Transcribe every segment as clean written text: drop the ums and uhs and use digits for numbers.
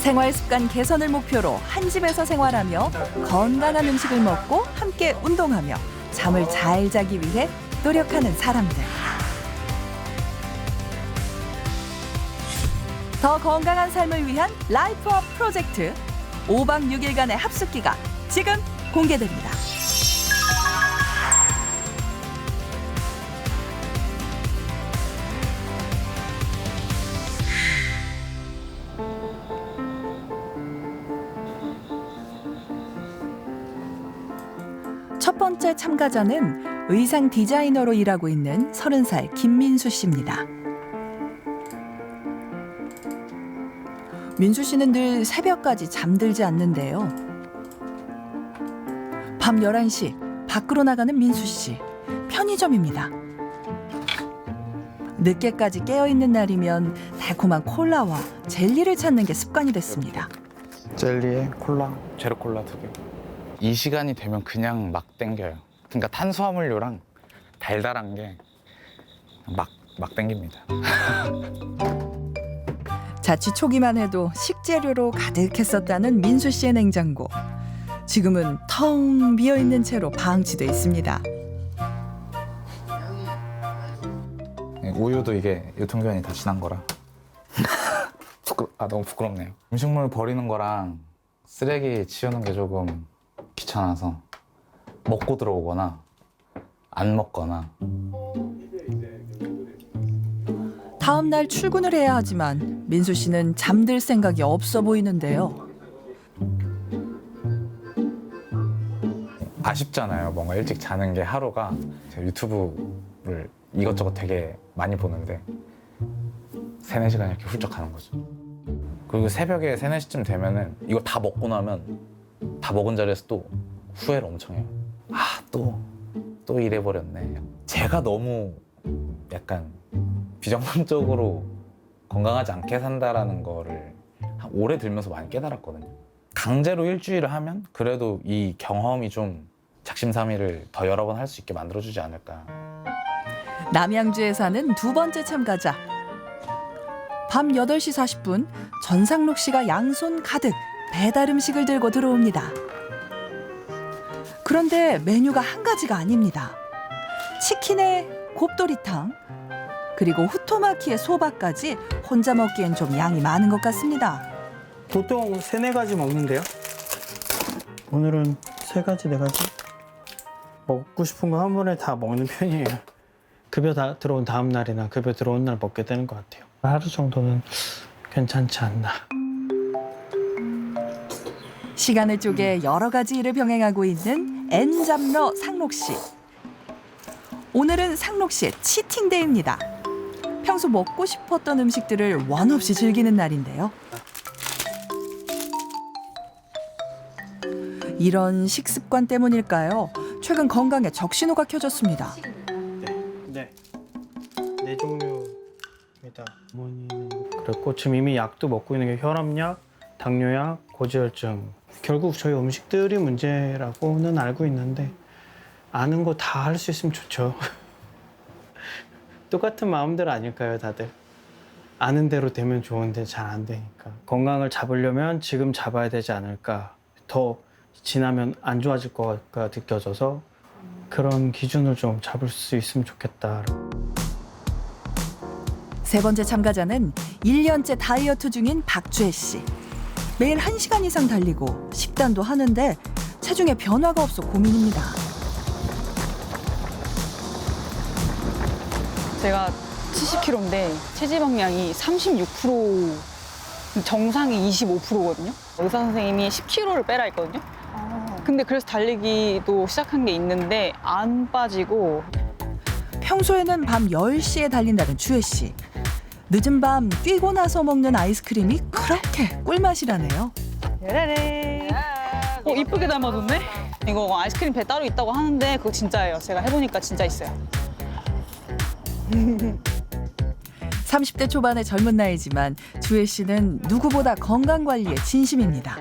생활 습관 개선을 목표로 한 집에서 생활하며 건강한 음식을 먹고 함께 운동하며 잠을 잘 자기 위해 노력하는 사람들. 더 건강한 삶을 위한 라이프업 프로젝트 5박 6일간의 합숙기가 지금 공개됩니다. 첫 번째 참가자는 의상 디자이너로 일하고 있는 30살 김민수 씨입니다. 민수 씨는 늘 새벽까지 잠들지 않는데요. 밤 11시 밖으로 나가는 민수 씨. 편의점입니다. 늦게까지 깨어있는 날이면 달콤한 콜라와 젤리를 찾는 게 습관이 됐습니다. 젤리에 콜라, 제로 콜라 2개. 이 시간이 되면 그냥 막 땡겨요. 그러니까 탄수화물류랑 달달한 게 막 땡깁니다. 자취 초기만 해도 식재료로 가득했었다는 민수 씨의 냉장고. 지금은 텅 비어있는 채로 방치돼 있습니다. 우유도 이게 유통기한이 다 지난 거라. 너무 부끄럽네요. 음식물 버리는 거랑 쓰레기 치우는 게 조금 귀찮아서 먹고 들어오거나 안 먹거나. 다음 날 출근을 해야 하지만 민수 씨는 잠들 생각이 없어 보이는데요. 아쉽잖아요. 뭔가 일찍 자는 게 하루가. 제가 유튜브를 이것저것 되게 많이 보는데 3, 4시간이 이렇게 훌쩍 가는 거죠. 그리고 새벽에 3, 4시쯤 되면은 이거 다 먹고 나면 다 먹은 자리에서 또 후회를 엄청 해요. 또 이래버렸네. 제가 너무 약간 비정상적으로 건강하지 않게 산다라는 거를 한 오래 들면서 많이 깨달았거든요. 강제로 일주일을 하면 그래도 이 경험이 좀 작심삼일을 더 여러 번 할 수 있게 만들어주지 않을까. 남양주에 사는 두 번째 참가자. 밤 8시 40분 전상록 씨가 양손 가득 배달 음식을 들고 들어옵니다. 그런데 메뉴가 한 가지가 아닙니다. 치킨에 곱돌이탕, 그리고 후토마키에 소바까지 혼자 먹기엔 좀 양이 많은 것 같습니다. 보통 3, 4가지 먹는데요. 오늘은 3가지, 4가지. 먹고 싶은 거 한 번에 다 먹는 편이에요. 급여 다 들어온 다음 날이나 급여 들어온 날 먹게 되는 것 같아요. 하루 정도는 괜찮지 않나. 시간을 쪼개 여러 가지 일을 병행하고 있는 N잡러 상록 씨. 오늘은 상록 씨의 치팅데이입니다. 평소 먹고 싶었던 음식들을 원 없이 즐기는 날인데요. 이런 식습관 때문일까요? 최근 건강에 적신호가 켜졌습니다. 네. 4종류입니다. 어머니는 그랬고 지금 이미 약도 먹고 있는 게 혈압약, 당뇨약, 고지혈증. 결국 저희 음식들이 문제라고는 알고 있는데 아는 거 다 할 수 있으면 좋죠. 똑같은 마음들 아닐까요, 다들? 아는 대로 되면 좋은데 잘 안 되니까. 건강을 잡으려면 지금 잡아야 되지 않을까. 더 지나면 안 좋아질 거가 느껴져서 그런 기준을 좀 잡을 수 있으면 좋겠다. 세 번째 참가자는 1년째 다이어트 중인 박주혜 씨. 매일 1시간 이상 달리고 식단도 하는데 체중에 변화가 없어 고민입니다. 제가 70kg인데 체지방량이 36%, 정상이 25%거든요. 의사 선생님이 10kg를 빼라 했거든요. 근데 그래서 달리기도 시작한 게 있는데 안 빠지고. 평소에는 밤 10시에 달린다는 주혜 씨. 늦은 밤 뛰고 나서 먹는 아이스크림이 그렇게 꿀맛이라네요. 야라레. 이쁘게 닮아줬네? 이거 아이스크림 배 따로 있다고 하는데 그거 진짜예요. 제가 해보니까 진짜 있어요. 30대 초반의 젊은 나이지만 주혜 씨는 누구보다 건강 관리에 진심입니다.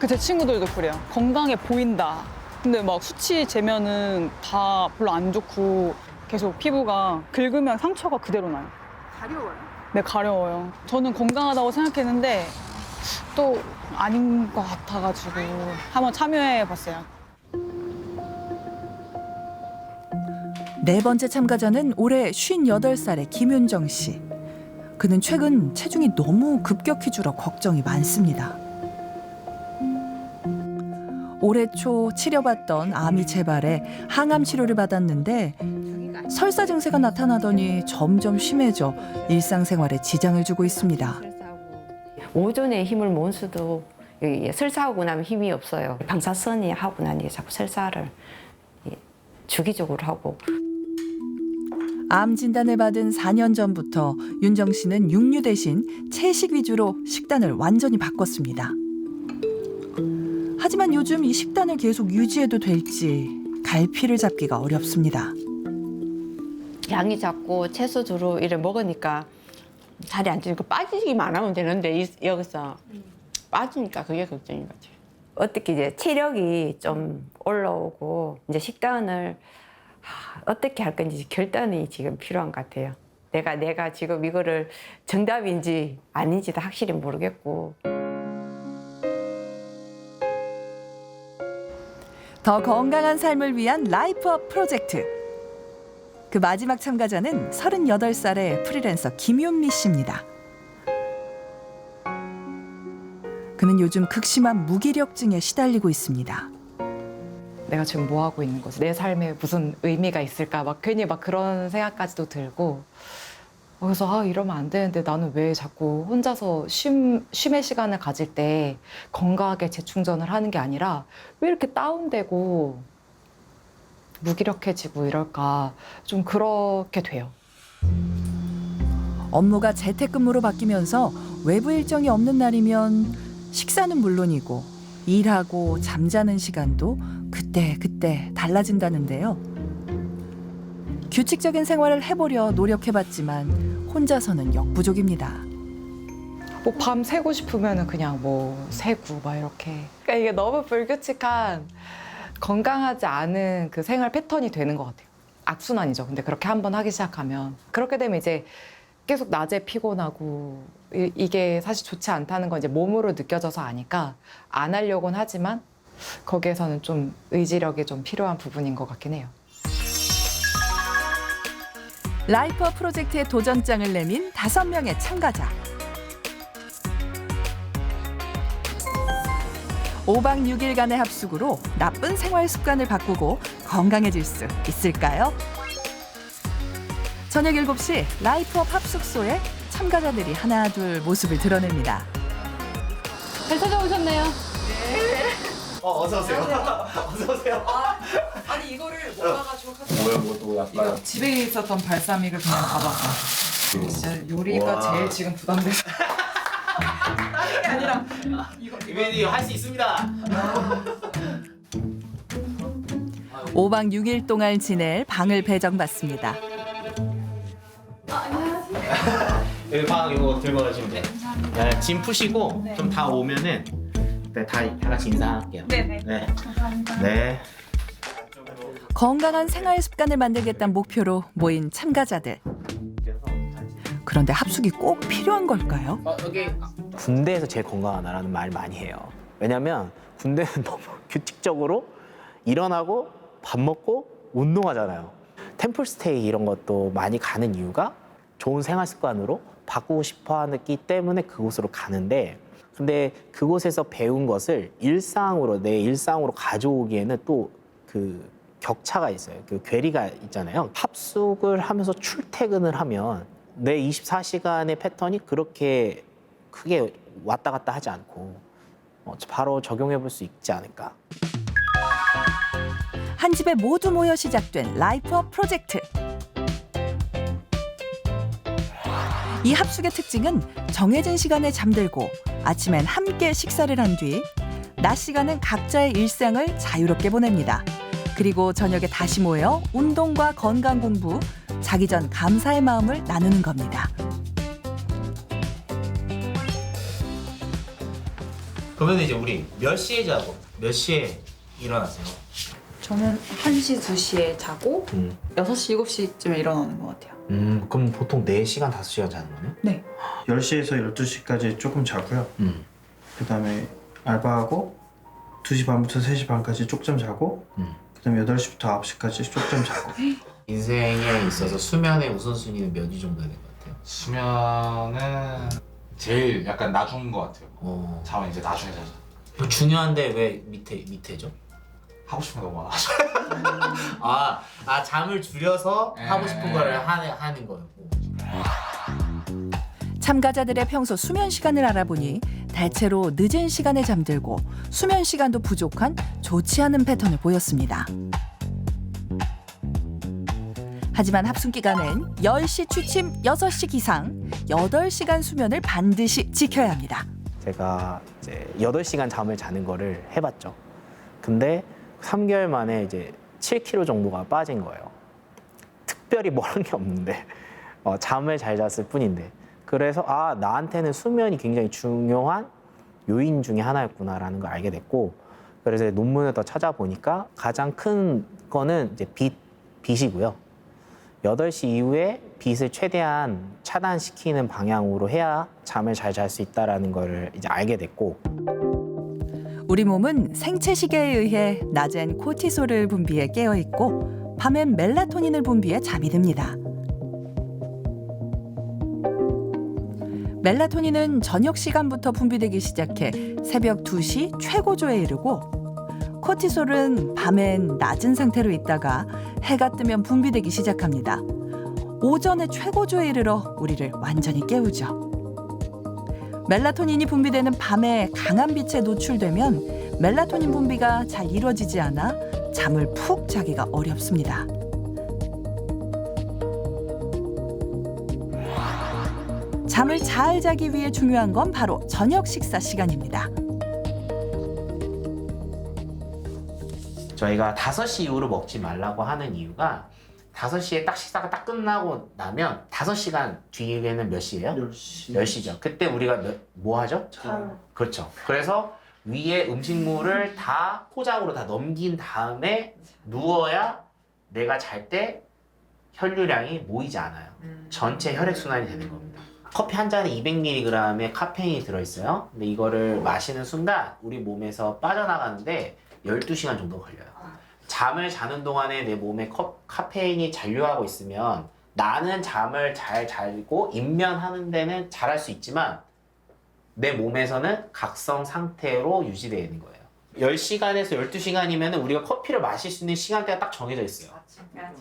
제 친구들도 그래요. 건강해 보인다. 근데 막 수치 재면은 다 별로 안 좋고 계속 피부가 긁으면 상처가 그대로 나요. 가려워요? 네, 가려워요. 저는 건강하다고 생각했는데 또 아닌 것 같아가지고 한번 참여해봤어요. 네 번째 참가자는 올해 58살의 김윤정 씨. 그는 최근 체중이 너무 급격히 줄어 걱정이 많습니다. 올해 초 치료받던 암이 재발해 항암 치료를 받았는데 설사 증세가 나타나더니 점점 심해져 일상생활에 지장을 주고 있습니다. 오전에 힘을 못 써도 여기 설사하고 나면 힘이 없어요. 방사선이 하고 나니 자꾸 설사를 주기적으로 하고. 암 진단을 받은 4년 전부터 윤정 씨는 육류 대신 채식 위주로 식단을 완전히 바꿨습니다. 하지만 요즘 이 식단을 계속 유지해도 될지 갈피를 잡기가 어렵습니다. 양이 작고 채소 주로 이래 먹으니까 살이 안 찌니까 빠지기만 하면 되는데 여기서 빠지니까 그게 걱정인 거지. 어떻게 이제 체력이 좀 올라오고 이제 식단을 어떻게 할 건지 결단이 지금 필요한 것 같아요. 내가 지금 이거를 정답인지 아닌지도 확실히 모르겠고. 더 건강한 삶을 위한 라이프업 프로젝트. 그 마지막 참가자는 38살의 프리랜서 김윤미 씨입니다. 그는 요즘 극심한 무기력증에 시달리고 있습니다. 내가 지금 뭐 하고 있는 거지? 내 삶에 무슨 의미가 있을까? 막 괜히 막 그런 생각까지도 들고. 그래서 이러면 안 되는데 나는 왜 자꾸 혼자서 쉼의 시간을 가질 때 건강하게 재충전을 하는 게 아니라 왜 이렇게 다운되고 무기력해지고 이럴까? 좀 그렇게 돼요. 업무가 재택근무로 바뀌면서 외부 일정이 없는 날이면 식사는 물론이고 일하고 잠자는 시간도 그때 달라진다는데요. 규칙적인 생활을 해보려 노력해봤지만 혼자서는 역부족입니다. 뭐 밤 새고 싶으면은 그냥 뭐 새고 막 이렇게. 그러니까 이게 너무 불규칙한 건강하지 않은 그 생활 패턴이 되는 것 같아요. 악순환이죠. 근데 그렇게 한번 하기 시작하면 그렇게 되면 이제 계속 낮에 피곤하고 이게 사실 좋지 않다는 건 이제 몸으로 느껴져서 아니까 안 하려고는 하지만 거기에서는 좀 의지력이 좀 필요한 부분인 것 같긴 해요. 라이프업 프로젝트에 도전장을 내민 5명의 참가자. 5박 6일간의 합숙으로 나쁜 생활 습관을 바꾸고 건강해질 수 있을까요? 저녁 7시 라이프업 합숙소에 참가자들이 하나 둘 모습을 드러냅니다. 잘 찾아오셨네요. 어서 오세요. 어서 오세요. 아니 이거를 먹어가지고 뭐야, 뭐또 약간 이거 집에 있었던 발사믹을 그냥 받았어. 진짜 요리가 와. 제일 지금 부담돼서. 다른 게 아니라 이벤이 할 수 있습니다. 5박 6일 동안 지낼 방을 배정받습니다. 여기 방 이거 들고 가시면 돼요. 네, 짐 푸시고 좀 다 오면은 네, 다 같이 인사할게요. 네네. 네. 감사합니다. 네. 건강한 생활 습관을 만들겠다는 목표로 모인 참가자들. 그런데 합숙이 꼭 필요한 걸까요? 군대에서 제일 건강하다라는 말 많이 해요. 왜냐면 군대는 너무 규칙적으로 일어나고 밥 먹고 운동하잖아요. 템플스테이 이런 것도 많이 가는 이유가 좋은 생활 습관으로 바꾸고 싶어 하기 때문에 그곳으로 가는데, 근데 그곳에서 배운 것을 내 일상으로 가져오기에는 또 그 격차가 있어요. 그 괴리가 있잖아요. 합숙을 하면서 출퇴근을 하면 내 24시간의 패턴이 그렇게 크게 왔다 갔다 하지 않고 바로 적용해 볼 수 있지 않을까. 한 집에 모두 모여 시작된 라이프업 프로젝트. 이 합숙의 특징은 정해진 시간에 잠들고 아침엔 함께 식사를 한 뒤 낮 시간은 각자의 일상을 자유롭게 보냅니다. 그리고 저녁에 다시 모여 운동과 건강 공부, 자기 전 감사의 마음을 나누는 겁니다. 그러면 이제 우리 몇 시에 자고 몇 시에 일어나세요? 저는 1시, 2시에 자고 음. 6시, 7시쯤에 일어나는 것 같아요. 그럼 보통 4시간, 5시간 자는 거네? 네. 10시에서 12시까지 조금 자고요. 그다음에 알바하고 2시 반부터 3시 반까지 쪽잠 자고 그다음에 8시부터 9시까지 쪽잠 자고. 인생에 있어서 수면의 우선순위는 몇 위 정도 되는 것 같아요? 수면은 제일 약간 나중인 것 같아요. 어. 잠은 이제 나중에 자자. 중요한데 왜 밑에죠? 하고 싶은 거 너무 많아서. 잠을 줄여서 하고 싶은 네. 거를 하는 거였고. 참가자들의 평소 수면 시간을 알아보니 대체로 늦은 시간에 잠들고 수면 시간도 부족한 좋지 않은 패턴을 보였습니다. 하지만 합숙 기간엔 10시 취침 6시 기상 8시간 수면을 반드시 지켜야 합니다. 제가 이제 8시간 잠을 자는 거를 해봤죠. 근데 3개월 만에 이제 7kg 정도가 빠진 거예요. 특별히 뭐 한 게 없는데 잠을 잘 잤을 뿐인데. 그래서 나한테는 수면이 굉장히 중요한 요인 중에 하나였구나라는 걸 알게 됐고, 그래서 논문을 더 찾아보니까 가장 큰 거는 이제 빛이고요. 8시 이후에 빛을 최대한 차단시키는 방향으로 해야 잠을 잘 잘 수 있다라는 걸 이제 알게 됐고. 우리 몸은 생체 시계에 의해 낮엔 코티솔을 분비해 깨어 있고 밤엔 멜라토닌을 분비해 잠이 듭니다. 멜라토닌은 저녁 시간부터 분비되기 시작해 새벽 2시 최고조에 이르고 코티솔은 밤엔 낮은 상태로 있다가 해가 뜨면 분비되기 시작합니다. 오전에 최고조에 이르러 우리를 완전히 깨우죠. 멜라토닌이 분비되는 밤에 강한 빛에 노출되면 멜라토닌 분비가 잘 이루어지지 않아 잠을 푹 자기가 어렵습니다. 잠을 잘 자기 위해 중요한 건 바로 저녁 식사 시간입니다. 저희가 5시 이후로 먹지 말라고 하는 이유가 5시에 딱 식사가 딱 끝나고 나면 5시간 뒤에는 몇 시예요? 10시. 10시죠. 그때 우리가 뭐 하죠? 그렇죠. 그래서 위에 음식물을 다 포장으로 다 넘긴 다음에 누워야 내가 잘 때 혈류량이 모이지 않아요. 전체 혈액순환이 되는 겁니다. 커피 한 잔에 200mg의 카페인이 들어있어요. 근데 이거를 마시는 순간 우리 몸에서 빠져나가는데 12시간 정도 걸려요. 잠을 자는 동안에 내 몸에 카페인이 잔류하고 있으면 나는 잠을 잘 자고 입면하는 데는 잘할 수 있지만 내 몸에서는 각성 상태로 유지되어 있는 거예요. 10시간에서 12시간이면 우리가 커피를 마실 수 있는 시간대가 딱 정해져 있어요.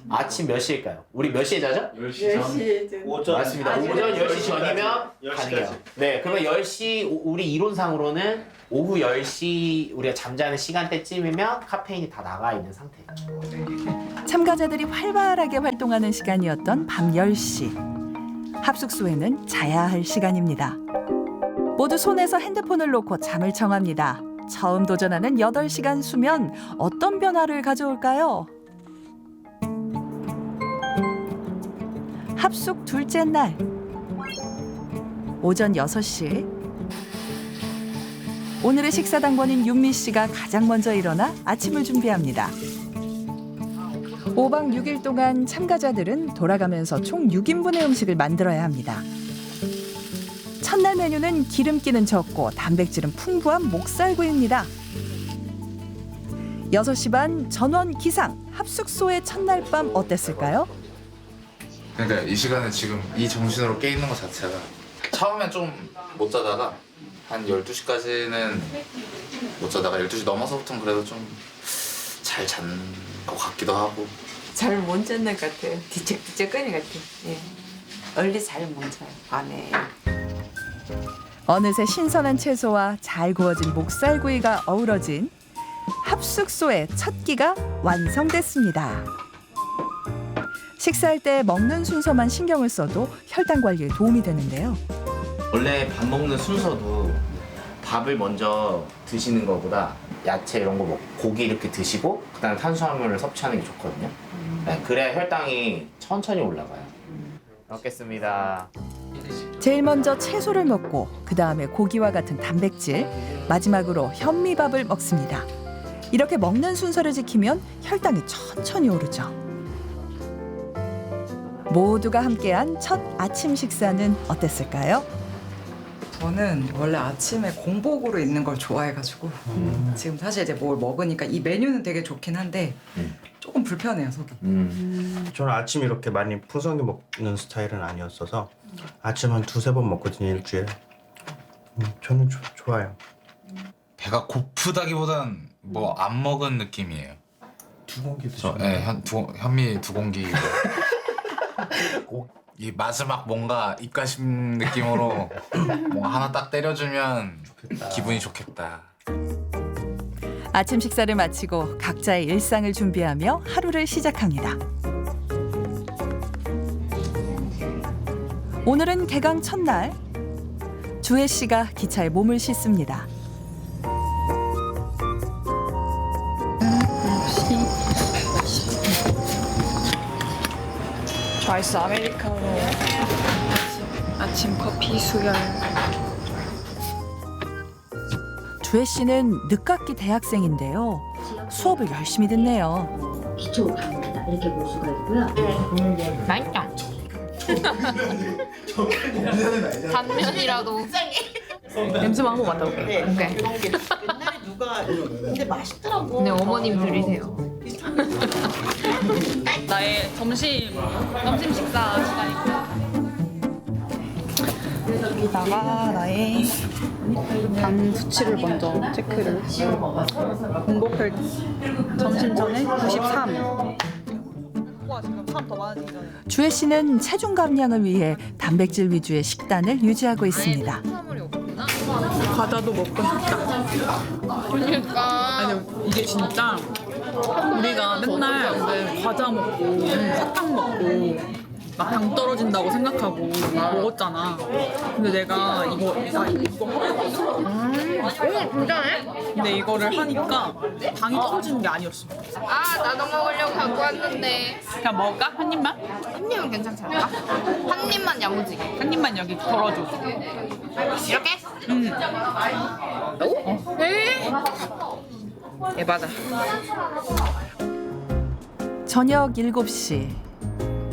아침 몇 시일까요? 우리 몇 시에 자죠? 10시 오전. 맞습니다. 오전 10시 전이면 10시까지. 가능해요. 네, 그러면 10시 우리 이론상으로는 오후 10시 우리가 잠자는 시간대쯤이면 카페인이 다 나가 있는 상태예요. 참가자들이 활발하게 활동하는 시간이었던 밤 10시. 합숙소에는 자야 할 시간입니다. 모두 손에서 핸드폰을 놓고 잠을 청합니다. 처음 도전하는 8시간 수면, 어떤 변화를 가져올까요? 합숙 둘째 날. 오전 6시. 오늘의 식사 당번인 윤미 씨가 가장 먼저 일어나 아침을 준비합니다. 5박 6일 동안 참가자들은 돌아가면서 총 6인분의 음식을 만들어야 합니다. 첫날 메뉴는 기름기는 적고 단백질은 풍부한 목살구이입니다. 6시 반 전원 기상, 합숙소의 첫날 밤 어땠을까요? 그러니까 이 시간에 지금 이 정신으로 깨 있는 것 자체가 처음엔 좀 못 자다가 한 12시까지는 못 자다가 12시 넘어서부터는 그래도 좀 잘 잔 것 같기도 하고. 잘 못 잤는 것 같아요. 뒤척뒤척거리는 것 같아요. 예. 얼리 잘 못 자요, 밤에. 어느새 신선한 채소와 잘 구워진 목살구이가 어우러진 합숙소의 첫 끼가 완성됐습니다. 식사할 때 먹는 순서만 신경을 써도 혈당 관리에 도움이 되는데요. 원래 밥 먹는 순서도 밥을 먼저 드시는 것보다 야채 이런 거 먹고 고기 이렇게 드시고 그다음에 탄수화물을 섭취하는 게 좋거든요. 네, 그래야 혈당이 천천히 올라가요. 먹겠습니다. 제일 먼저 채소를 먹고 그 다음에 고기와 같은 단백질, 마지막으로 현미밥을 먹습니다. 이렇게 먹는 순서를 지키면 혈당이 천천히 오르죠. 모두가 함께한 첫 아침 식사는 어땠을까요? 저는 원래 아침에 공복으로 있는 걸 좋아해가지고 지금 사실 이제 뭘 먹으니까 이 메뉴는 되게 좋긴 한데 조금 불편해요, 속이. 저는 아침 이렇게 많이 풍성하게 먹는 스타일은 아니었어서 아침 한 2-3번 먹거든요, 일주일에. 저는 좋아요. 배가 고프다기보단 뭐 안 먹은 느낌이에요. 2공기 저, 드시면 네, 현미 2공기. 이 마지막 뭔가 입가심 느낌으로 뭔가 하나 딱 때려주면 기분이 좋겠다. 아침 식사를 마치고 각자의 일상을 준비하며 하루를 시작합니다. 오늘은 개강 첫날. 주혜 씨가 기차에 몸을 싣습니다. 저 아이스 아메리카노, 아침 커피 수혈. 주혜 씨는 늦깎이 대학생인데요. 수업을 열심히 듣네요. 기초 강의다 이렇게 볼 수가 있고요. 맛있다. 단면이라도. 냄새만 한번 맡아볼게요. 오케이. 옛날에 누가 근데 맛있더라고. 근데 어머님 들이세요. 나의 점심 식사 시간이고요. 여기다가 나의 간 수치를 먼저 체크를. 공복혈 점심 전에 93. 와 지금 3 더 많아지기 전에. 주혜 씨는 체중 감량을 위해 단백질 위주의 식단을 유지하고 있습니다. 과자도 먹고 싶다. 그러니까. 아니 이게 진짜 우리가 맨날 근데 과자 먹고 사탕 먹고 막 당 떨어진다고 생각하고 먹었잖아. 근데 내가 이거 진짜네? 근데 이거를 하니까 당이 떨어지는 게 아니었어. 아, 나도 먹으려고 갖고 왔는데. 그냥 먹을까? 한 입만? 한 입은 괜찮지 않을까? 한 입만 야무지게. 한 입만 여기 덜어줘. 이렇게? 예, 맞아. 저녁 7시.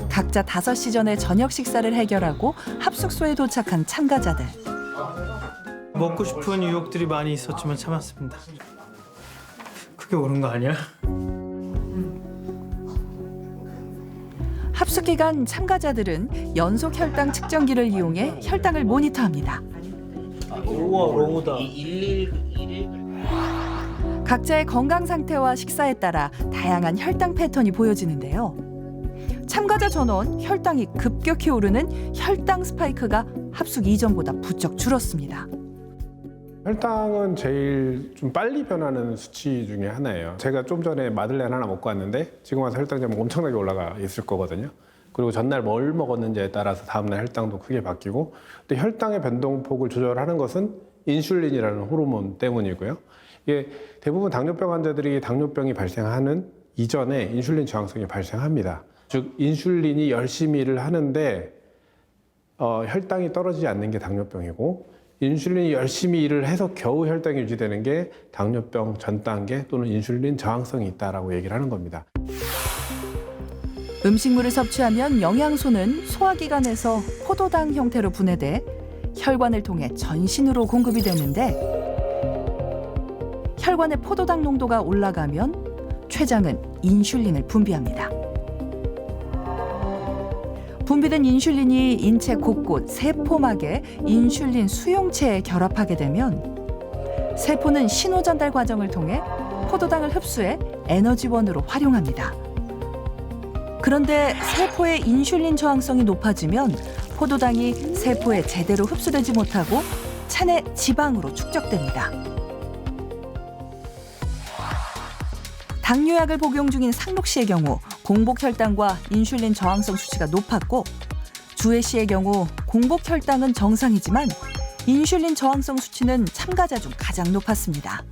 각자 5시 전에 저녁 식사를 해결하고 합숙소에 도착한 참가자들. 먹고 싶은 유혹들이 많이 있었지만 참았습니다. 그게 옳은 거 아니야? 합숙 기간 참가자들은 연속 혈당 측정기를 이용해 혈당을 모니터합니다. 우와, 로우다. 각자의 건강 상태와 식사에 따라 다양한 혈당 패턴이 보여지는데요. 참가자 전원 혈당이 급격히 오르는 혈당 스파이크가 합숙 이전보다 부쩍 줄었습니다. 혈당은 제일 좀 빨리 변하는 수치 중에 하나예요. 제가 좀 전에 마들렌 하나 먹고 왔는데 지금 와서 혈당이 엄청나게 올라가 있을 거거든요. 그리고 전날 뭘 먹었는지에 따라서 다음날 혈당도 크게 바뀌고, 또 혈당의 변동폭을 조절하는 것은 인슐린이라는 호르몬 때문이고요. 이게 대부분 당뇨병 환자들이 당뇨병이 발생하는 이전에 인슐린 저항성이 발생합니다. 즉 인슐린이 열심히 일을 하는데 혈당이 떨어지지 않는 게 당뇨병이고, 인슐린이 열심히 일을 해서 겨우 혈당이 유지되는 게 당뇨병 전 단계 또는 인슐린 저항성이 있다라고 얘기를 하는 겁니다. 음식물을 섭취하면 영양소는 소화기관에서 포도당 형태로 분해돼 혈관을 통해 전신으로 공급이 되는데, 혈관의 포도당 농도가 올라가면 췌장은 인슐린을 분비합니다. 분비된 인슐린이 인체 곳곳 세포막의 인슐린 수용체에 결합하게 되면 세포는 신호 전달 과정을 통해 포도당을 흡수해 에너지원으로 활용합니다. 그런데 세포의 인슐린 저항성이 높아지면 포도당이 세포에 제대로 흡수되지 못하고 체내 지방으로 축적됩니다. 당뇨약을 복용 중인 상록 씨의 경우 공복 혈당과 인슐린 저항성 수치가 높았고, 주혜 씨의 경우 공복 혈당은 정상이지만 인슐린 저항성 수치는 참가자 중 가장 높았습니다.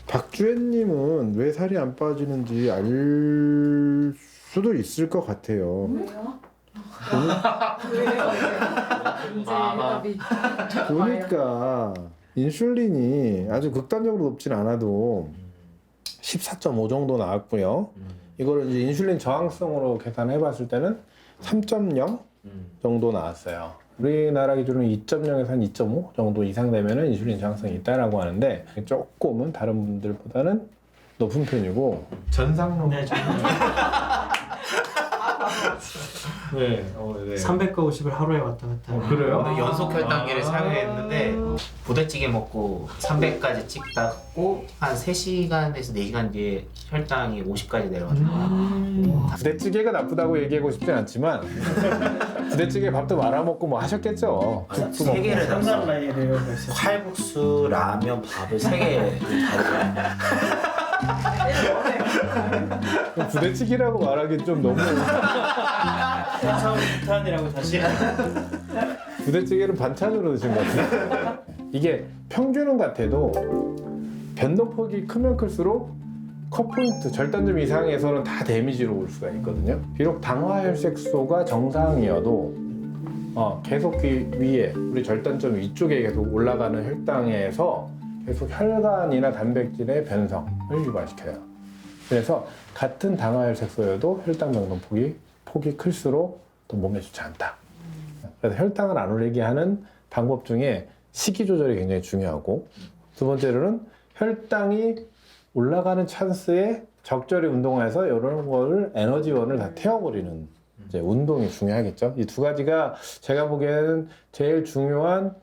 박주혜님은 왜 살이 안 빠지는지 알 수도 있을 것 같아요. 보니까 인슐린이 아주 극단적으로 높진 않아도 14.5 정도 나왔고요. 이거를 이제 인슐린 저항성으로 계산해 봤을 때는 3.0 정도 나왔어요. 우리나라 기준으로 2.0에서 한 2.5 정도 이상 되면은 인슐린 저항성이 있다라고 하는데 조금은 다른 분들보다는 높은 편이고 전상록 네, 네. 300과 50을 하루에 왔다 갔다 하고. 그래요? 오늘 연속 혈당계를 사용했는데 부대찌개 먹고 300까지 찍다고 한 3시간에서 4시간 뒤에 혈당이 50까지 내려갔어요. 부대찌개가 나쁘다고 얘기하고 싶진 않지만 부대찌개 밥도 말아먹고 뭐 하셨겠죠. 국도 세 개를 먹고. 다 칼국수, 라면, 밥을 3개 다 부대찌개라고 말하기 좀 너무 부탄이라고 다시. 부대찌개를 반찬으로 드신 것 같아요. 이게 평균은 같아도 변동폭이 크면 클수록 컷포인트 절단점 이상에서는 다 데미지로 올 수가 있거든요. 비록 당화혈색소가 정상이어도 계속 그 위에 우리 절단점 위쪽에 계속 올라가는 혈당에서 계속 혈관이나 단백질의 변성을 유발시켜요. 그래서 같은 당화혈색소여도 혈당 변동폭이 클수록 더 몸에 좋지 않다. 그래서 혈당을 안 올리게 하는 방법 중에 식이 조절이 굉장히 중요하고, 두 번째로는 혈당이 올라가는 찬스에 적절히 운동해서 이런 거를 에너지원을 다 태워버리는 이제 운동이 중요하겠죠. 이 두 가지가 제가 보기에는 제일 중요한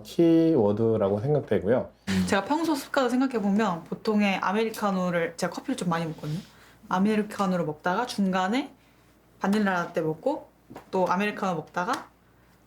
키워드라고 생각되고요. 제가 평소 습관을 생각해보면 보통의 아메리카노를, 제가 커피를 좀 많이 먹거든요. 아메리카노를 먹다가 중간에 바닐라 라떼 먹고 또 아메리카노 먹다가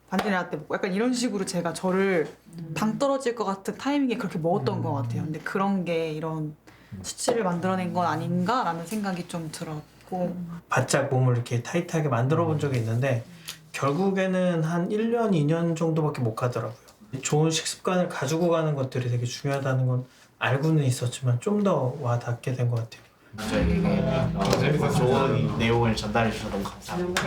바닐라 라떼 먹고 약간 이런 식으로 제가 저를 당 떨어질 것 같은 타이밍에 그렇게 먹었던 것 같아요. 근데 그런 게 이런 수치를 만들어낸 건 아닌가라는 생각이 좀 들었고, 바짝 몸을 이렇게 타이트하게 만들어 본 적이 있는데 결국에는 한 1년, 2년 정도밖에 못 가더라고요. 좋은 식습관을 가지고 가는 것들이 되게 중요하다는 건 알고는 있었지만 좀 더 와닿게 된 것 같아요. 저에게 좋은 내용을 전달해 주셔서 너무 감사합니다.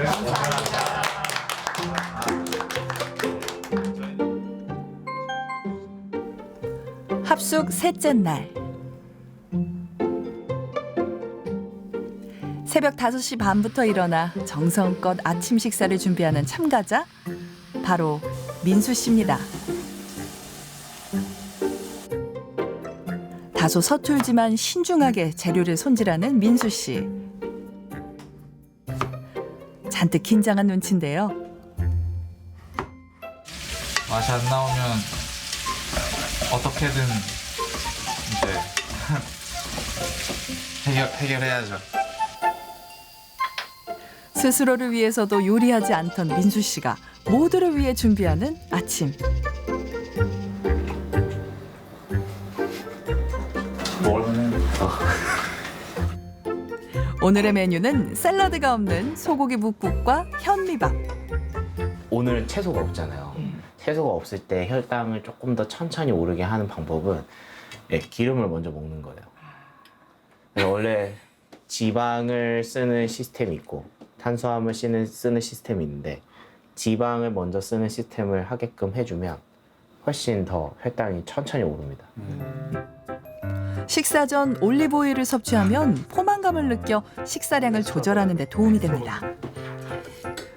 합숙 셋째 날. 새벽 5시 반부터 일어나 정성껏 아침 식사를 준비하는 참가자, 바로 민수 씨입니다. 다소 서툴지만 신중하게 재료를 손질하는 민수 씨. 잔뜩 긴장한 눈치인데요. 맛이 안 나오면 어떻게든 이제 해결해야죠. 스스로를 위해서도 요리하지 않던 민수 씨가 모두를 위해 준비하는 아침. 오늘의 메뉴는 샐러드가 없는 소고기 묵국과 현미밥. 오늘 채소가 없잖아요. 채소가 없을 때 혈당을 조금 더 천천히 오르게 하는 방법은 기름을 먼저 먹는 거예요. 그래서 원래 지방을 쓰는 시스템이 있고 탄수화물 쓰는 시스템이 있는데, 지방을 먼저 쓰는 시스템을 하게끔 해주면 훨씬 더 혈당이 천천히 오릅니다. 식사 전 올리브오일을 섭취하면 포만감을 느껴 식사량을 조절하는 데 도움이 됩니다.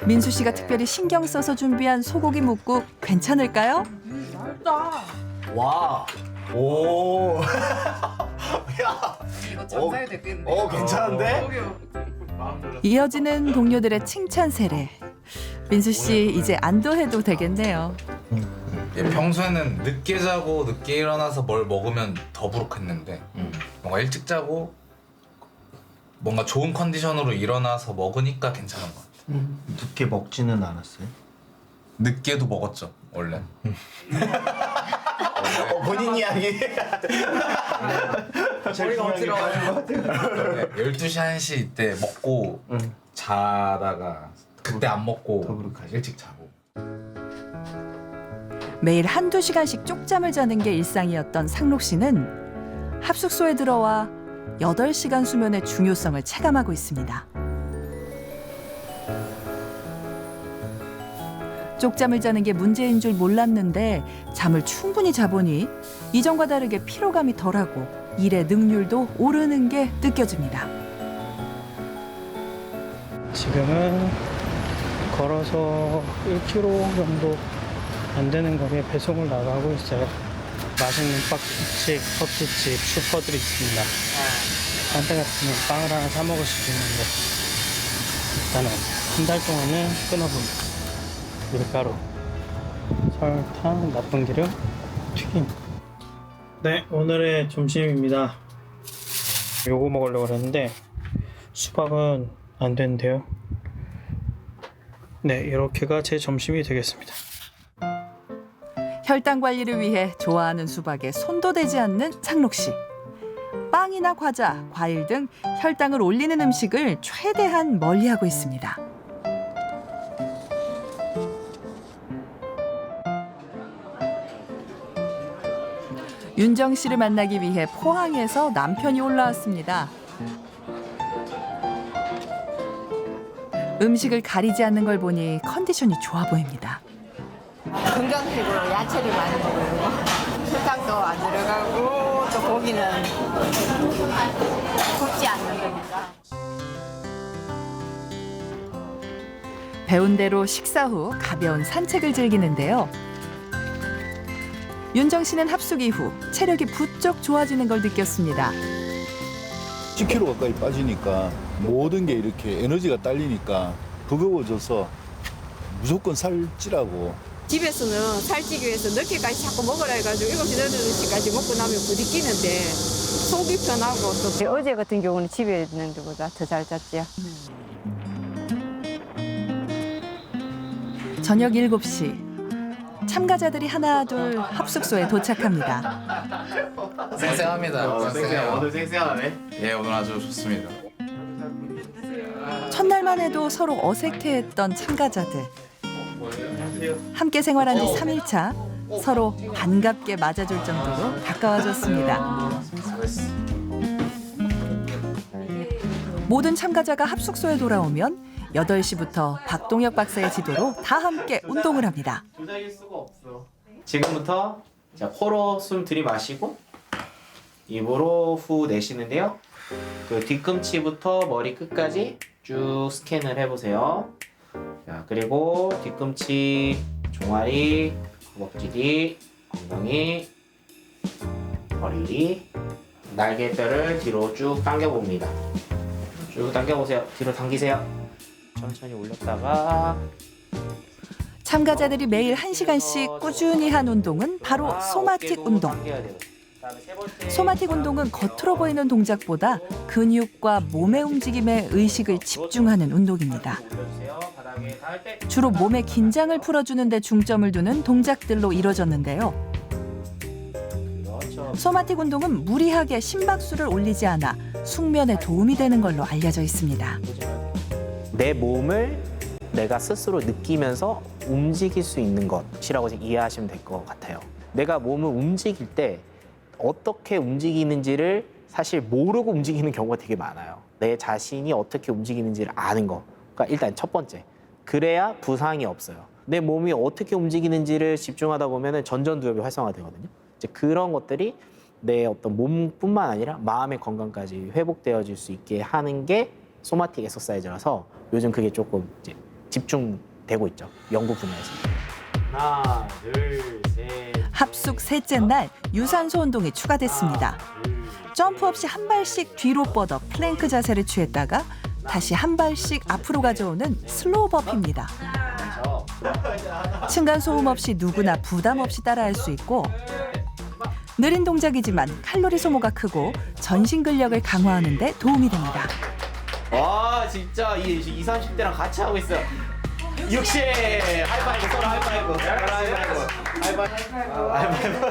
민수 씨가 특별히 신경 써서 준비한 소고기 묵국 괜찮을까요? 와, 오, 야, 이거 전사에 됐겠네. 괜찮은데? 이어지는 동료들의 칭찬 세례. 민수 씨 이제 안도해도 되겠네요. 평소에는 늦게 자고 늦게 일어나서 뭘 먹으면 더부룩했는데 뭔가 일찍 자고 뭔가 좋은 컨디션으로 일어나서 먹으니까 괜찮은 것 같아요. 늦게 먹지는 않았어요? 늦게도 먹었죠, 원래. 본인 이야기. 머리가 어지러워요. 12시, 1시 이때 먹고 자다가 그때 안 먹고 일찍 자고. 매일 한두 시간씩 쪽잠을 자는 게 일상이었던 상록 씨는 합숙소에 들어와 8시간 수면의 중요성을 체감하고 있습니다. 쪽잠을 자는 게 문제인 줄 몰랐는데 잠을 충분히 자보니 이전과 다르게 피로감이 덜하고 일의 능률도 오르는 게 느껴집니다. 지금은 걸어서 1km 정도 안 되는 거리에 배송을 나가고 있어요. 맛있는 빵집, 커피집, 슈퍼들이 있습니다. 딴 데 같으면 빵을 하나 사 먹을 수도 있는데 일단은 한 달 동안은 끊어봅니다. 밀가루, 설탕, 나쁜 기름, 튀김. 네, 오늘의 점심입니다. 요거 먹으려고 했는데 수박은 안 된대요. 네, 이렇게가 제 점심이 되겠습니다. 혈당 관리를 위해 좋아하는 수박에 손도 대지 않는 상록 씨. 빵이나 과자, 과일 등 혈당을 올리는 음식을 최대한 멀리하고 있습니다. 윤정 씨를 만나기 위해 포항에서 남편이 올라왔습니다. 음식을 가리지 않는 걸 보니 컨디션이 좋아 보입니다. 건강식으로 야채를 많이 먹어요. 설탕도 안 들어가고 또 고기는 굽지 않는 거니까. 배운 대로 식사 후 가벼운 산책을 즐기는데요. 윤정 씨는 합숙 이후 체력이 부쩍 좋아지는 걸 느꼈습니다. 10kg 가까이 빠지니까 모든 게 이렇게 에너지가 딸리니까 버거워져서 무조건 살찌라고. 집에서는 살찌기 위해서 늦게까지 자꾸 먹으라 해가지고 7시, 8시까지 먹고 나면 부딪히는데 속이 편하고 또 어제 같은 경우는 집에 있는 데보다 더 잘 잤지요. 저녁 7시 참가자들이 하나 둘 합숙소에 도착합니다. 쌩쌩합니다. 쌩쌩해요. 오늘 쌩쌩하네. 예, 오늘 아주 좋습니다. 첫날만 해도 서로 어색해했던 참가자들. 함께 생활한 지 3일차 서로 반갑게 맞아줄 정도로 가까워졌습니다. 모든 참가자가 합숙소에 돌아오면 8시부터 박동혁 박사의 지도로 다 함께 운동을 합니다. 조작일 수가 없어. 지금부터 자, 코로 숨 들이마시고 입으로 후 내쉬는데요. 그 뒤꿈치부터 머리 끝까지 쭉 스캔을 해보세요. 자, 그리고 뒤꿈치, 종아리, 허벅지 뒤, 엉덩이, 머리, 날개뼈를 뒤로 쭉 당겨봅니다. 쭉 당겨보세요. 뒤로 당기세요. 천천히 올렸다가 참가자들이 매일 1시간씩 꾸준히 한 운동은 바로 소마틱 운동. 소마틱 운동은 겉으로 보이는 동작보다 근육과 몸의 움직임에 의식을 집중하는 운동입니다. 주로 몸의 긴장을 풀어주는 데 중점을 두는 동작들로 이루어졌는데요. 소마틱 운동은 무리하게 심박수를 올리지 않아 숙면에 도움이 되는 걸로 알려져 있습니다. 내 몸을 내가 스스로 느끼면서 움직일 수 있는 것이라고 이해하시면 될 것 같아요. 내가 몸을 움직일 때 어떻게 움직이는지를 사실 모르고 움직이는 경우가 되게 많아요. 내 자신이 어떻게 움직이는지를 아는 거. 그러니까 일단 첫 번째. 그래야 부상이 없어요. 내 몸이 어떻게 움직이는지를 집중하다 보면 전전두엽이 활성화되거든요. 이제 그런 것들이 내 어떤 몸뿐만 아니라 마음의 건강까지 회복되어질 수 있게 하는 게 소마틱 엑서사이즈라서 요즘 그게 조금 이제 집중되고 있죠. 연구 분야에서. 하나, 둘, 셋. 합숙 셋째 날 유산소 운동이 추가됐습니다. 점프 없이 한 발씩 뒤로 뻗어 플랭크 자세를 취했다가 다시 한 발씩 앞으로 가져오는 슬로우 버피입니다. 층간 소음 없이 누구나 부담 없이 따라할 수 있고 느린 동작이지만 칼로리 소모가 크고 전신 근력을 강화하는 데 도움이 됩니다. 와 진짜 이 20, 30대랑 같이 하고 있어요. 60 하이파이브 서로 하이파이브 하이파이브.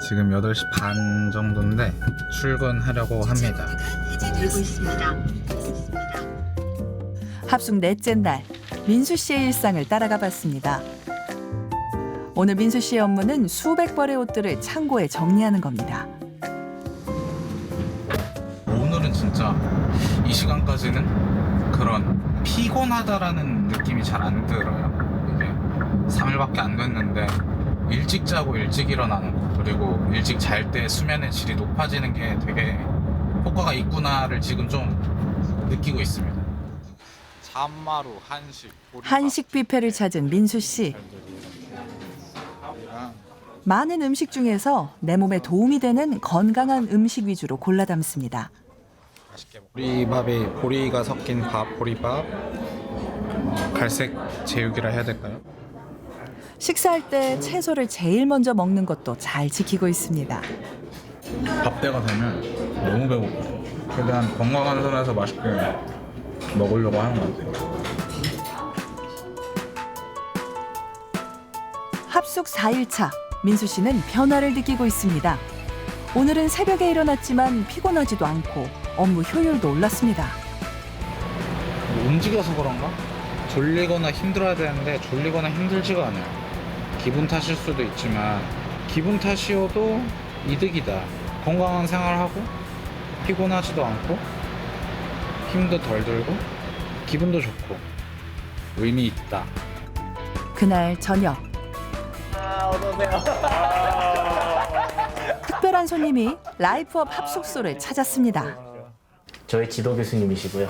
지금 8시 반 정도인데 출근하려고 합니다. 합숙 넷째 날 민수 씨의 일상을 따라가 봤습니다. 오늘 민수 씨의 업무는 수백 벌의 옷들을 창고에 정리하는 겁니다. 오늘은 진짜 이 시간까지는 그런 피곤하다라는 느낌이 잘 안 들어요. 이게 3일밖에 안 됐는데 일찍 자고 일찍 일어나는 거 그리고 일찍 잘 때 수면의 질이 높아지는 게 되게 효과가 있구나를 지금 좀 느끼고 있습니다. 참마루, 한식, 한식 뷔페를 찾은 민수 씨. 많은 음식 중에서 내 몸에 도움이 되는 건강한 음식 위주로 골라 담습니다. 보리밥에 보리가 섞인 보리밥, 갈색 제육이라 해야 될까요? 식사할 때 채소를 제일 먼저 먹는 것도 잘 지키고 있습니다. 밥 때가 되면 너무 배고파요. 최대한 건강한 선에서 맛있게 먹으려고 하는 것 같아요. 합숙 4일차, 민수 씨는 변화를 느끼고 있습니다. 오늘은 새벽에 일어났지만 피곤하지도 않고 업무 효율도 올랐습니다. 움직여서 그런가? 졸리거나 힘들어야 되는데 졸리거나 힘들지가 않아요. 기분 탓일 수도 있지만 기분 탓이어도 이득이다. 건강한 생활하고 피곤하지도 않고 힘도 덜 들고 기분도 좋고 의미 있다. 그날 저녁. 특별한 손님이 라이프업 합숙소를 찾았습니다. 저희 지도 교수님이시고요.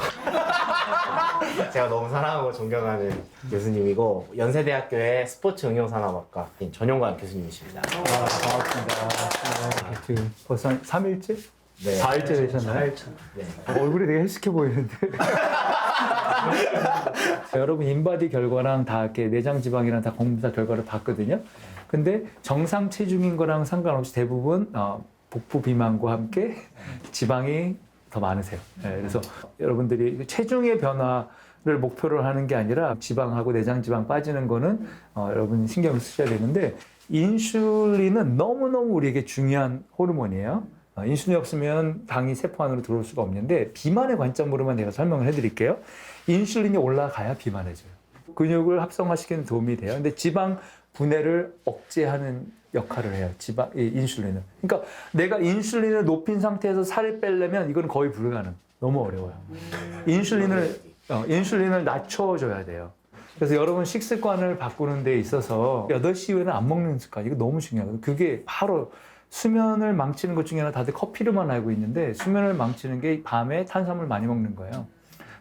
제가 너무 사랑하고 존경하는 교수님이고 연세대학교의 스포츠 응용산업학과 전용관 교수님이십니다. 반갑습니다. 지금 벌써 한 3일째? 네. 4일째 되셨나요? 4일차. 네. 얼굴이 되게 헬스케 보이는데. 여러분 인바디 결과랑 다 이렇게 내장 지방이랑 다 검사 결과를 봤거든요. 근데 정상 체중인 거랑 상관없이 대부분 복부 비만과 함께 지방이 더 많으세요. 네, 그래서 여러분들이 체중의 변화를 목표로 하는 게 아니라 지방하고 내장 지방 빠지는 거는 여러분 신경을 쓰셔야 되는데 인슐린은 너무너무 우리에게 중요한 호르몬이에요. 인슐린이 없으면 당이 세포 안으로 들어올 수가 없는데 비만의 관점으로만 제가 설명을 해드릴게요. 인슐린이 올라가야 비만해져요. 근육을 합성화시키는 데 도움이 돼요. 근데 지방 분해를 억제하는 역할을 해요. 인슐린은. 그러니까 내가 인슐린을 높인 상태에서 살을 빼려면 이건 거의 불가능. 너무 어려워요. 인슐린을 낮춰줘야 돼요. 그래서 여러분 식습관을 바꾸는 데 있어서 8시 이후에는 안 먹는 습관, 이거 너무 중요하거든요. 그게 바로 수면을 망치는 것 중에 하나 다들 커피로만 알고 있는데 수면을 망치는 게 밤에 탄수화물 많이 먹는 거예요.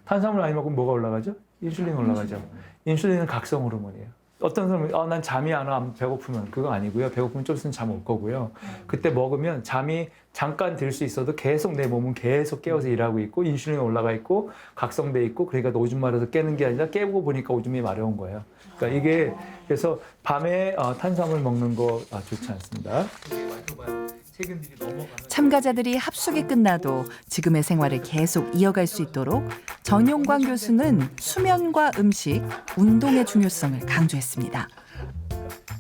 탄수화물 많이 먹으면 뭐가 올라가죠? 인슐린 올라가죠. 인슐린은 각성 호르몬이에요. 어떤 사람은 난 잠이 안 와, 배고프면. 그거 아니고요. 배고프면 좀 있으면 잠 올 거고요. 그때 먹으면 잠이 잠깐 들 수 있어도 계속 내 몸은 계속 깨워서 일하고 있고 인슐린이 올라가 있고 각성돼 있고 그러니까 오줌 마려서 깨는 게 아니라 깨고 보니까 오줌이 마려운 거예요. 그러니까 이게 그래서 밤에 탄수화물 먹는 거 좋지 않습니다. 참가자들이 합숙이 끝나도 지금의 생활을 계속 이어갈 수 있도록 전용관 교수는 수면과 음식, 운동의 중요성을 강조했습니다.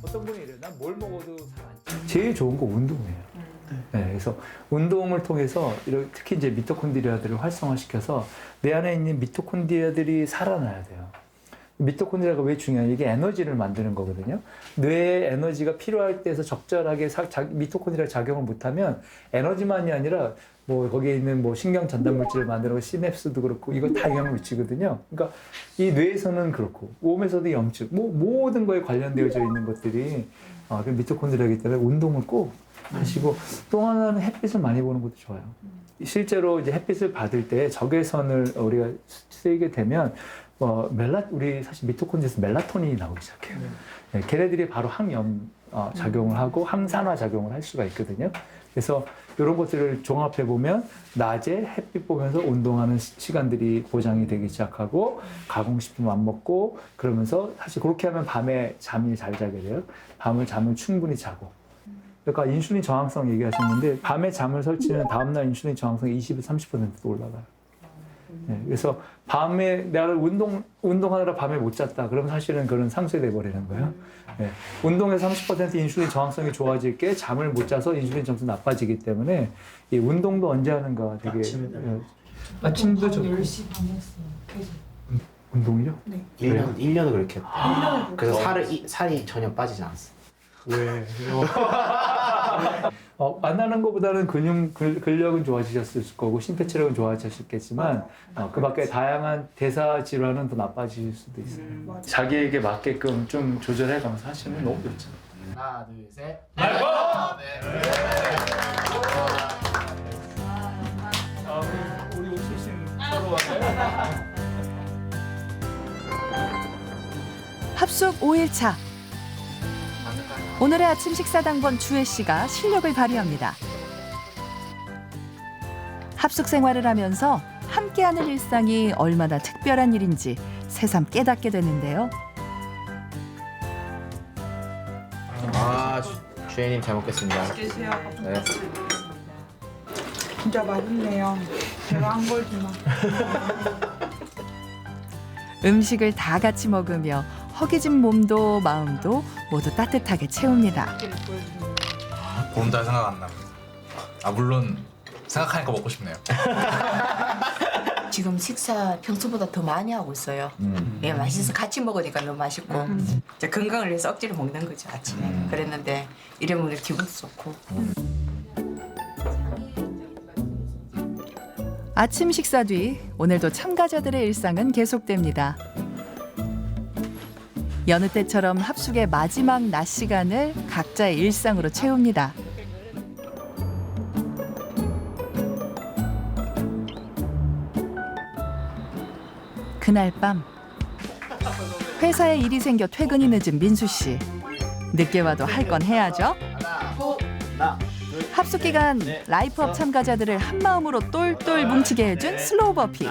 어떤 분이 이래요. 난 뭘 먹어도 제일 좋은 거 운동이에요. 네, 그래서 운동을 통해서 특히 이제 미토콘드리아들을 활성화시켜서 내 안에 있는 미토콘드리아들이 살아나야 돼요. 미토콘드리아가 왜 중요하냐? 이게 에너지를 만드는 거거든요. 뇌에 에너지가 필요할 때에서 적절하게 미토콘드리아 작용을 못하면 에너지만이 아니라 뭐 거기에 있는 뭐 신경 전달 물질을 만드는 시냅스도 그렇고 이거 다 영향을 미치거든요. 그러니까 이 뇌에서는 그렇고 몸에서도 염증, 뭐 모든 거에 관련되어져 있는 것들이 미토콘드리아이기 때문에 운동을 꼭 하시고 또 하나는 햇빛을 많이 보는 것도 좋아요. 실제로 이제 햇빛을 받을 때 적외선을 우리가 쓰게 되면 우리 사실 미토콘드리아에서 멜라토닌이 나오기 시작해요. 네, 걔네들이 바로 항염 작용을 하고 항산화 작용을 할 수가 있거든요. 그래서 이런 것들을 종합해 보면 낮에 햇빛 보면서 운동하는 시간들이 보장이 되기 시작하고 가공식품 안 먹고 그러면서 사실 그렇게 하면 밤에 잠이 잘 자게 돼요. 잠을 충분히 자고. 그러니까 인슐린 저항성 얘기하셨는데 밤에 잠을 설치는 다음날 인슐린 저항성이 20에서 30%도 올라가요. 네, 그래서 밤에 내가 운동하느라 밤에 못 잤다. 그럼 사실은 그런 상쇄돼 버리는 거예요. 네, 운동에서 30% 인슐린 저항성이 좋아질 게 잠을 못 자서 인슐린 점수 나빠지기 때문에 이 운동도 언제 하는가 되게 아침도 좀 10시 반에 했어요. 계속. 운동이요? 네. 1년을 그렇게 했어요. 그래서 살이 전혀 빠지지 않았어요. 왜? 만나는 것보다는 근력은 좋아지셨을 거고 심폐체력은 좋아지셨겠지만 그 밖에 다양한 대사 질환은 더 나빠질 수도 있어요. 자기에게 맞게끔 좀 조절해가면서 하시면 너무 좋죠. 하나, 둘, 셋. 우리 옥수신 서로 합숙 5일차. 오늘의 아침 식사 당번 주혜 씨가 실력을 발휘합니다. 합숙 생활을 하면서 함께하는 일상이 얼마나 특별한 일인지 새삼 깨닫게 되는데요. 아, 주혜님 잘 먹겠습니다. 드세요. 네. 진짜 맛있네요. 제가 한 걸지만. 음식을 다 같이 먹으며 허기진 몸도 마음도 모두 따뜻하게 채웁니다. 보름달 생각 안 납니다. 아 물론 생각하니까 먹고 싶네요. 지금 식사 평소보다 더 많이 하고 있어요. 예, 맛있어 같이 먹으니까 너무 맛있고 이제 건강을 위해서 억지로 먹는 거죠 아침에. 그랬는데 이러면 우리 기분도 좋고. 아침 식사 뒤 오늘도 참가자들의 일상은 계속됩니다. 여느 때처럼 합숙의 마지막 낮 시간을 각자의 일상으로 채웁니다. 그날 밤 회사에 일이 생겨 퇴근이 늦은 민수 씨. 늦게 와도 할 건 해야죠. 합숙 기간 라이프업 참가자들을 한마음으로 똘똘 뭉치게 해준 슬로우 버피.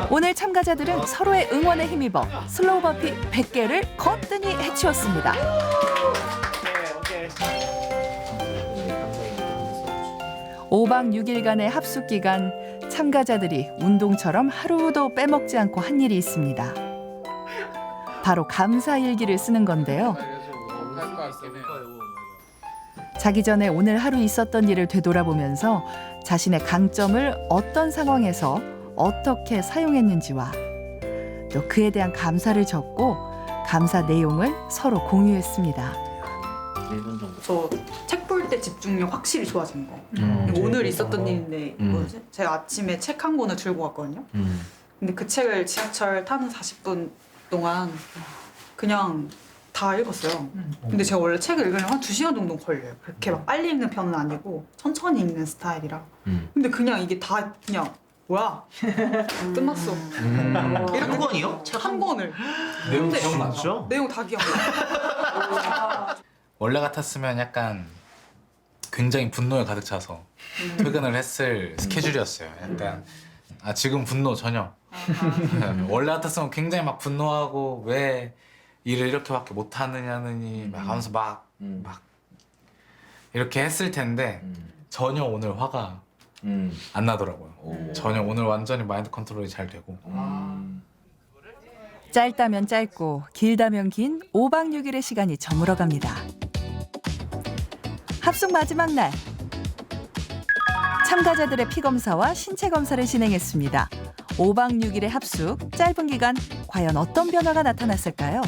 오늘 참가자들은 서로의 응원에 힘입어 슬로우 버피 100개를 거뜬히 해치웠습니다. 5박 6일간의 합숙 기간 참가자들이 운동처럼 하루도 빼먹지 않고 한 일이 있습니다. 바로 감사 일기를 쓰는 건데요. 자기 전에 오늘 하루 있었던 일을 되돌아보면서 자신의 강점을 어떤 상황에서 어떻게 사용했는지와 또 그에 대한 감사를 적고 감사 내용을 서로 공유했습니다. 저 책 볼 때 집중력 확실히 좋아진 거. 오늘 있었던 일인데 뭐지? 제가 아침에 책 한 권을 들고 왔거든요. 근데 그 책을 지하철 타는 40분 동안 그냥 다 읽었어요. 근데 제가 원래 책을 읽으려면 한 2시간 정도 걸려요. 그렇게 막 빨리 읽는 편은 아니고 천천히 읽는 스타일이라. 근데 그냥 이게 다 그냥 뭐야? 끝났어. 한 권이요? 한 권을. 내용 근데 기억나죠? 내용 다 기억나. 원래 같았으면 약간 굉장히 분노에 가득 차서 퇴근을 했을 스케줄이었어요. 약간 아 지금 분노 전혀. 원래 같았으면 굉장히 막 분노하고 왜 일을 이렇게밖에 못 하느냐느니 막 하면서 막 이렇게 했을 텐데 전혀 오늘 화가 안 나더라고요. 전혀 오늘 완전히 마인드 컨트롤이 잘 되고. 짧다면 짧고 길다면 긴 5박 6일의 시간이 저물어갑니다. 합숙 마지막 날. 참가자들의 피검사와 신체 검사를 진행했습니다. 5박 6일의 합숙, 짧은 기간 과연 어떤 변화가 나타났을까요?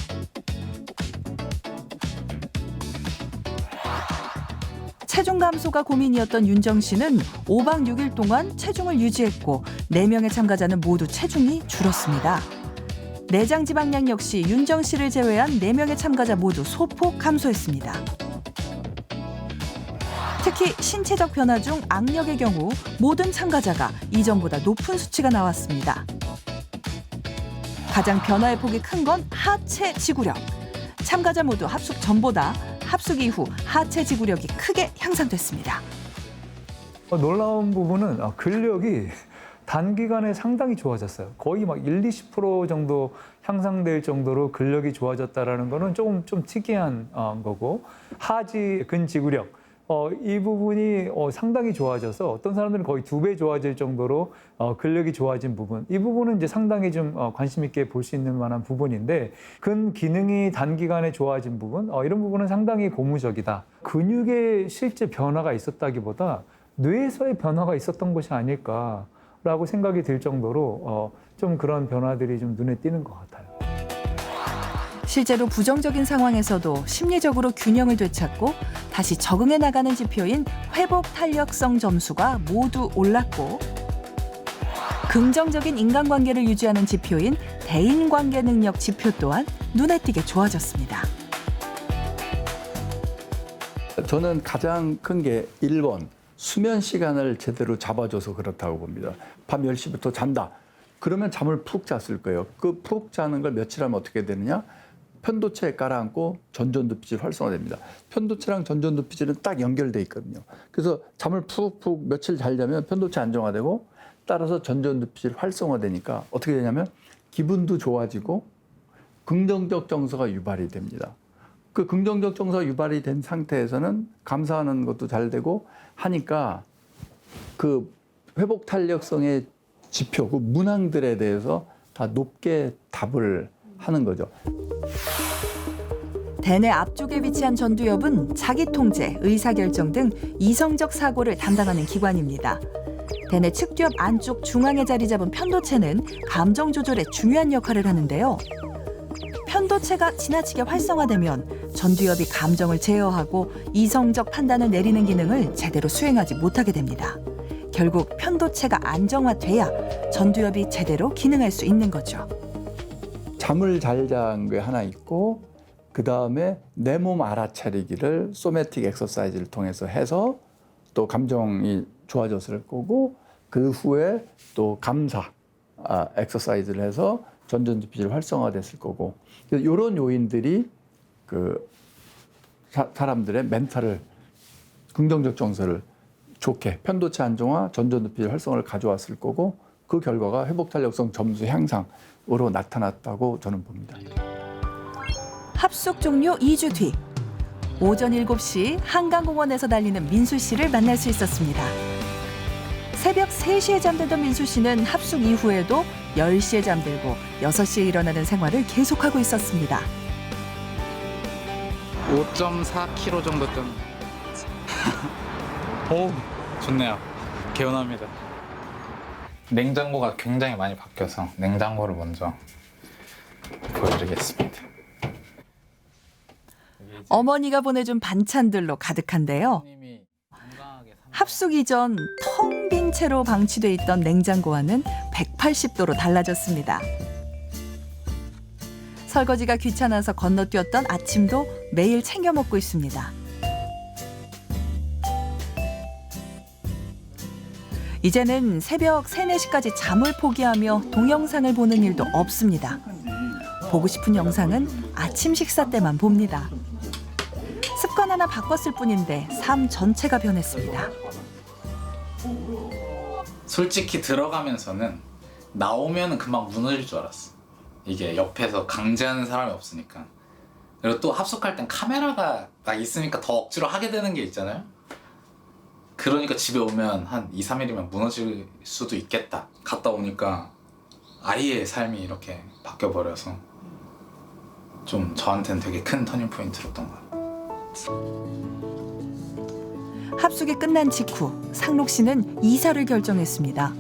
체중 감소가 고민이었던 윤정 씨는 5박 6일 동안 체중을 유지했고 4명의 참가자는 모두 체중이 줄었습니다. 내장 지방량 역시 윤정 씨를 제외한 4명의 참가자 모두 소폭 감소했습니다. 특히 신체적 변화 중 악력의 경우 모든 참가자가 이전보다 높은 수치가 나왔습니다. 가장 변화의 폭이 큰 건 하체 지구력. 참가자 모두 합숙 전보다 합숙 이후 하체 지구력이 크게 향상됐습니다. 놀라운 부분은 근력이 단기간에 상당히 좋아졌어요. 거의 막 20% 정도 향상될 정도로 근력이 좋아졌다라는 거는 좀 특이한 거고, 하지 근지구력 이 부분이 상당히 좋아져서 어떤 사람들은 거의 2배 좋아질 정도로 근력이 좋아진 부분, 이 부분은 이제 상당히 좀 관심 있게 볼 수 있는 만한 부분인데, 근 기능이 단기간에 좋아진 부분, 이런 부분은 상당히 고무적이다. 근육에 실제 변화가 있었다기보다 뇌에서의 변화가 있었던 것이 아닐까라고 생각이 들 정도로 좀 그런 변화들이 좀 눈에 띄는 것 같아요. 실제로 부정적인 상황에서도 심리적으로 균형을 되찾고 다시 적응해 나가는 지표인 회복 탄력성 점수가 모두 올랐고, 긍정적인 인간관계를 유지하는 지표인 대인관계 능력 지표 또한 눈에 띄게 좋아졌습니다. 저는 가장 큰 게 1번 수면 시간을 제대로 잡아줘서 그렇다고 봅니다. 밤 10시부터 잔다. 그러면 잠을 푹 잤을 거예요. 그 푹 자는 걸 며칠 하면 어떻게 되느냐? 편도체에 깔아앉고 전전두피질 활성화됩니다. 편도체랑 전전두피질은 딱 연결돼 있거든요. 그래서 잠을 푹 며칠 자려면 편도체 안정화되고 따라서 전전두피질 활성화되니까 어떻게 되냐면 기분도 좋아지고 긍정적 정서가 유발이 됩니다. 그 긍정적 정서가 유발이 된 상태에서는 감사하는 것도 잘 되고 하니까 그 회복 탄력성의 지표, 그 문항들에 대해서 다 높게 답을 하는 거죠. 대뇌 앞쪽에 위치한 전두엽은 자기통제, 의사결정 등 이성적 사고를 담당하는 기관입니다. 대뇌 측두엽 안쪽 중앙에 자리 잡은 편도체는 감정 조절에 중요한 역할을 하는데요. 편도체가 지나치게 활성화되면 전두엽이 감정을 제어하고 이성적 판단을 내리는 기능을 제대로 수행하지 못하게 됩니다. 결국 편도체가 안정화돼야 전두엽이 제대로 기능할 수 있는 거죠. 잠을 잘 잔 게 하나 있고 그 다음에 내 몸 알아차리기를 소매틱 엑서사이즈를 통해서 해서 또 감정이 좋아졌을 거고 그 후에 또 감사 엑서사이즈를 해서 전전두피질 활성화됐을 거고 이런 요인들이 그 사람들의 멘탈을 긍정적 정서를 좋게 편도체 안정화, 전전두피질 활성화를 가져왔을 거고 그 결과가 회복 탄력성 점수 향상으로 나타났다고 저는 봅니다. 합숙 종료 2주 뒤 오전 7시 한강공원에서 달리는 민수 씨를 만날 수 있었습니다. 새벽 3시에 잠들던 민수 씨는 합숙 이후에도 10시에 잠들고 6시에 일어나는 생활을 계속하고 있었습니다. 5.4kg 정도 좀. 오, 좋네요. 개운합니다. 냉장고가 굉장히 많이 바뀌어서 냉장고를 먼저 보여드리겠습니다. 어머니가 보내준 반찬들로 가득한데요. 합숙 이전 텅 빈 채로 방치돼 있던 냉장고와는 180도로 달라졌습니다. 설거지가 귀찮아서 건너뛰었던 아침도 매일 챙겨 먹고 있습니다. 이제는 새벽 3, 4시까지 잠을 포기하며 동영상을 보는 일도 없습니다. 보고 싶은 영상은 아침 식사 때만 봅니다. 습관 하나 바꿨을 뿐인데 삶 전체가 변했습니다. 솔직히 들어가면서는 나오면 금방 무너질 줄 알았어. 이게 옆에서 강제하는 사람이 없으니까. 그리고 또 합숙할 땐 카메라가 막 있으니까 더 억지로 하게 되는 게 있잖아요. 그러니까 집에 오면 한 2, 3일이면 무너질 수도 있겠다. 갔다 오니까 아이의 삶이 이렇게 바뀌어버려서 좀 저한테는 되게 큰 터닝포인트였던 것 같아요. 합숙이 끝난 직후 상록 씨는 이사를 결정했습니다.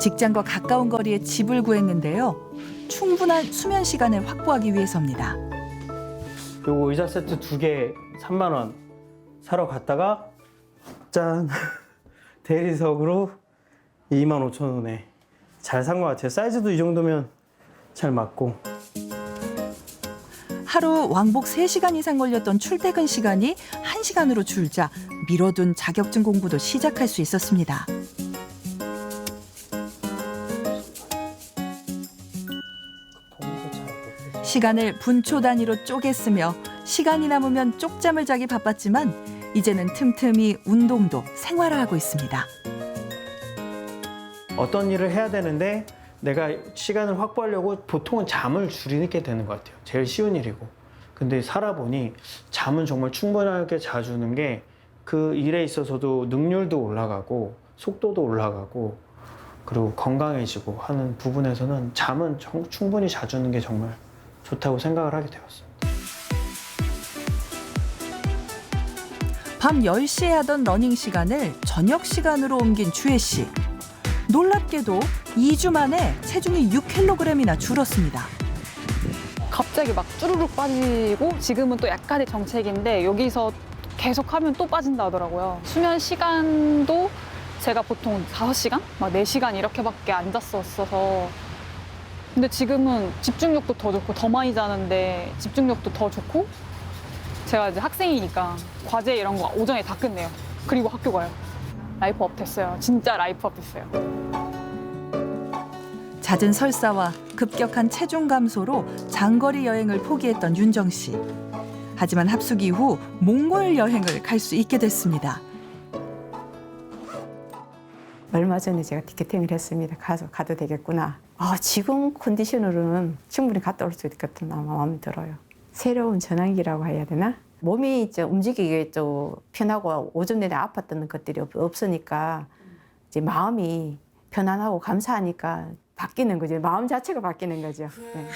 직장과 가까운 거리에 집을 구했는데요. 충분한 수면 시간을 확보하기 위해서입니다. 요거 의자 세트 2개 3만 원 사러 갔다가 짠 대리석으로 2만 5천 원에 잘 산 것 같아요. 사이즈도 이 정도면 잘 맞고. 하루 왕복 3시간 이상 걸렸던 출퇴근 시간이 1시간으로 줄자 미뤄둔 자격증 공부도 시작할 수 있었습니다. 시간을 분초 단위로 쪼갰으며 시간이 남으면 쪽잠을 자기 바빴지만 이제는 틈틈이 운동도 생활화하고 있습니다. 어떤 일을 해야 되는데 내가 시간을 확보하려고 보통은 잠을 줄이게 되는 것 같아요. 제일 쉬운 일이고. 근데 살아보니 잠은 정말 충분하게 자주는 게 그 일에 있어서도 능률도 올라가고 속도도 올라가고 그리고 건강해지고 하는 부분에서는 잠은 충분히 자주는 게 정말 좋다고 생각을 하게 되었습니다. 밤 10시에 하던 러닝 시간을 저녁 시간으로 옮긴 주혜 씨. 놀랍게도 2주 만에 체중이 6kg이나 줄었습니다. 갑자기 막 쭈루룩 빠지고 지금은 또 약간의 정책인데 여기서 계속 하면 또 빠진다 하더라고요. 수면 시간도 제가 보통 5시간? 막 4시간 이렇게밖에 안 잤었어서 근데 지금은 집중력도 더 좋고 더 많이 자는데 집중력도 더 좋고 제가 이제 학생이니까 과제 이런 거 오전에 다 끝내요. 그리고 학교 가요. 라이프업 됐어요. 진짜 라이프업 됐어요. 잦은 설사와 급격한 체중 감소로 장거리 여행을 포기했던 윤정 씨. 하지만 합숙 이후 몽골 여행을 갈 수 있게 됐습니다. 얼마 전에 제가 티켓팅을 했습니다. 가도 되겠구나. 지금 컨디션으로는 충분히 갔다 올 수 있겠다는 마음이 들어요. 새로운 전환기라고 해야 되나? 몸이 이제 움직이기 좀 편하고 오전 내내 아팠던 것들이 없으니까 이제 마음이 편안하고 감사하니까 바뀌는 거죠. 마음 자체가 바뀌는 거죠. 네.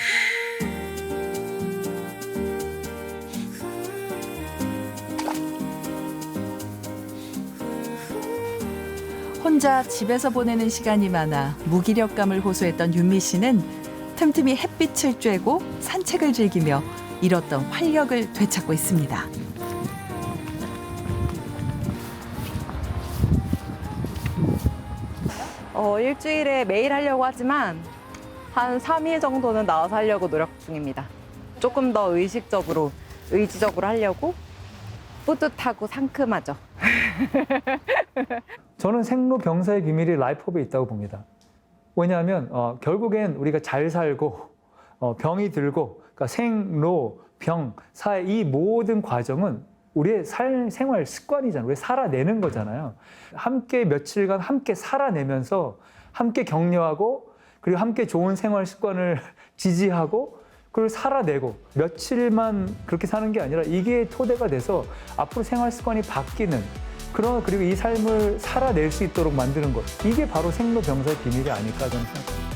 혼자 집에서 보내는 시간이 많아 무기력감을 호소했던 윤미 씨는 틈틈이 햇빛을 쬐고 산책을 즐기며 잃었던 활력을 되찾고 있습니다. 일주일에 매일 하려고 하지만 한 3일 정도는 나와서 하려고 노력 중입니다. 조금 더 의식적으로, 의지적으로 하려고 뿌듯하고 상큼하죠. 저는 생로병사의 비밀이 라이프업에 있다고 봅니다. 왜냐하면 결국엔 우리가 잘 살고 병이 들고 그러니까 생로, 병, 사의 이 모든 과정은 우리의 생활 습관이잖아요. 우리 살아내는 거잖아요. 함께 며칠간 함께 살아내면서 함께 격려하고 그리고 함께 좋은 생활 습관을 지지하고 그걸 살아내고 며칠만 그렇게 사는 게 아니라 이게 토대가 돼서 앞으로 생활 습관이 바뀌는 그리고 이 삶을 살아낼 수 있도록 만드는 것 이게 바로 생로병사의 비밀이 아닐까 저는 생각합니다.